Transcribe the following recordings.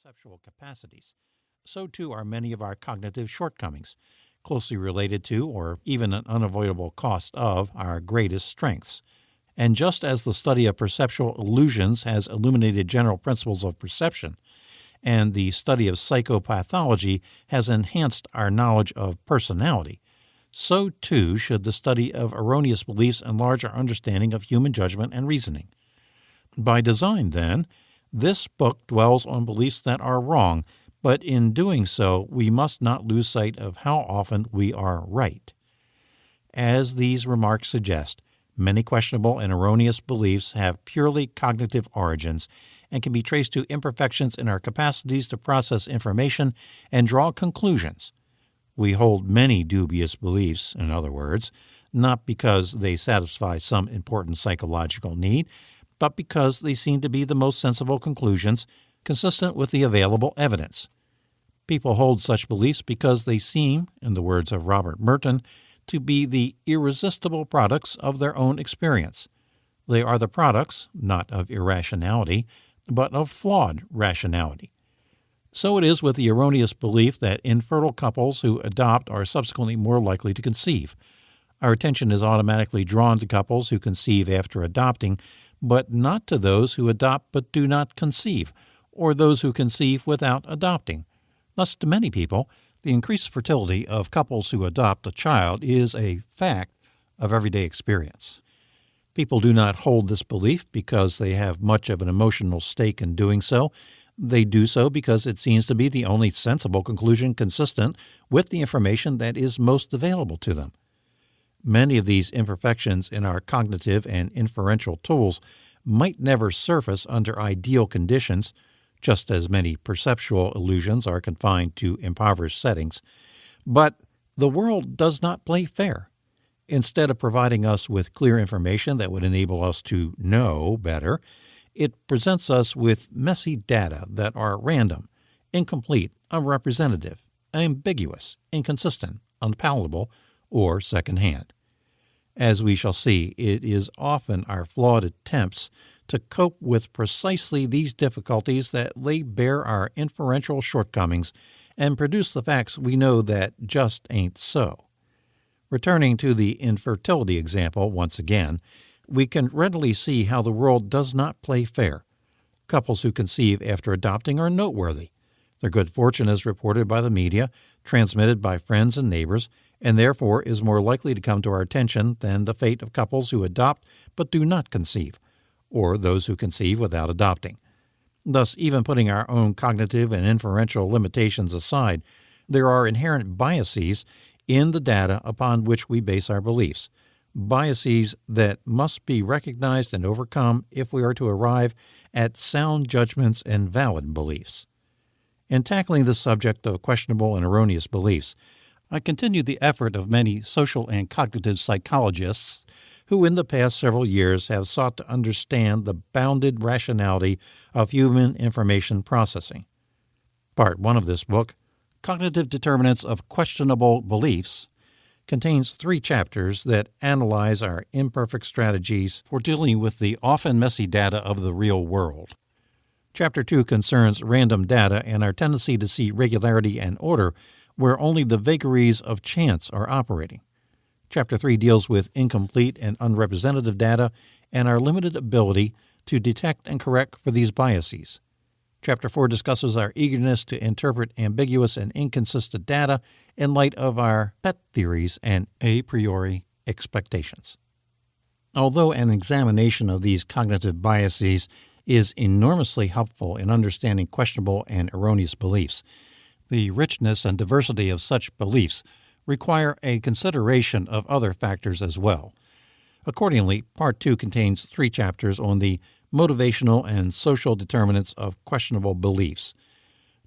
perceptual capacities, so too are many of our cognitive shortcomings, closely related to, or even an unavoidable cost of, our greatest strengths. And just as the study of perceptual illusions has illuminated general principles of perception, and the study of psychopathology has enhanced our knowledge of personality, so too should the study of erroneous beliefs enlarge our understanding of human judgment and reasoning. By design, then, this book dwells on beliefs that are wrong, but in doing so, we must not lose sight of how often we are right. As these remarks suggest, many questionable and erroneous beliefs have purely cognitive origins and can be traced to imperfections in our capacities to process information and draw conclusions. We hold many dubious beliefs, in other words, not because they satisfy some important psychological need, but because they seem to be the most sensible conclusions consistent with the available evidence. People hold such beliefs because they seem, in the words of Robert Merton, to be the irresistible products of their own experience. They are the products, not of irrationality, but of flawed rationality. So it is with the erroneous belief that infertile couples who adopt are subsequently more likely to conceive. Our attention is automatically drawn to couples who conceive after adopting, but not to those who adopt but do not conceive, or those who conceive without adopting. Thus, to many people, the increased fertility of couples who adopt a child is a fact of everyday experience. People do not hold this belief because they have much of an emotional stake in doing so. They do so because it seems to be the only sensible conclusion consistent with the information that is most available to them. Many of these imperfections in our cognitive and inferential tools might never surface under ideal conditions, just as many perceptual illusions are confined to impoverished settings. But the world does not play fair. Instead of providing us with clear information that would enable us to know better, it presents us with messy data that are random, incomplete, unrepresentative, ambiguous, inconsistent, unpalatable, or secondhand. As we shall see, it is often our flawed attempts to cope with precisely these difficulties that lay bare our inferential shortcomings and produce the facts we know that just ain't so. Returning to the infertility example once again, we can readily see how the world does not play fair. Couples who conceive after adopting are noteworthy. Their good fortune is reported by the media, transmitted by friends and neighbors, and therefore is more likely to come to our attention than the fate of couples who adopt but do not conceive, or those who conceive without adopting. Thus, even putting our own cognitive and inferential limitations aside, there are inherent biases in the data upon which we base our beliefs, biases that must be recognized and overcome if we are to arrive at sound judgments and valid beliefs. In tackling the subject of questionable and erroneous beliefs, I continue the effort of many social and cognitive psychologists who in the past several years have sought to understand the bounded rationality of human information processing. Part 1 of this book, Cognitive Determinants of Questionable Beliefs, contains 3 chapters that analyze our imperfect strategies for dealing with the often messy data of the real world. Chapter 2 concerns random data and our tendency to see regularity and order where only the vagaries of chance are operating. Chapter 3 deals with incomplete and unrepresentative data and our limited ability to detect and correct for these biases. Chapter 4 discusses our eagerness to interpret ambiguous and inconsistent data in light of our pet theories and a priori expectations. Although an examination of these cognitive biases is enormously helpful in understanding questionable and erroneous beliefs, the richness and diversity of such beliefs require a consideration of other factors as well. Accordingly, Part 2 contains 3 chapters on the motivational and social determinants of questionable beliefs.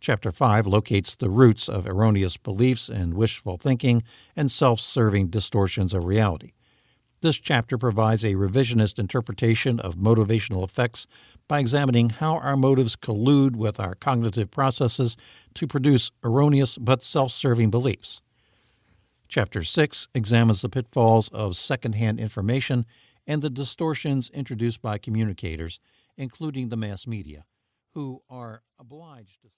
Chapter 5 locates the roots of erroneous beliefs and wishful thinking and self-serving distortions of reality. This chapter provides a revisionist interpretation of motivational effects by examining how our motives collude with our cognitive processes to produce erroneous but self-serving beliefs. Chapter 6 examines the pitfalls of secondhand information and the distortions introduced by communicators, including the mass media, who are obliged to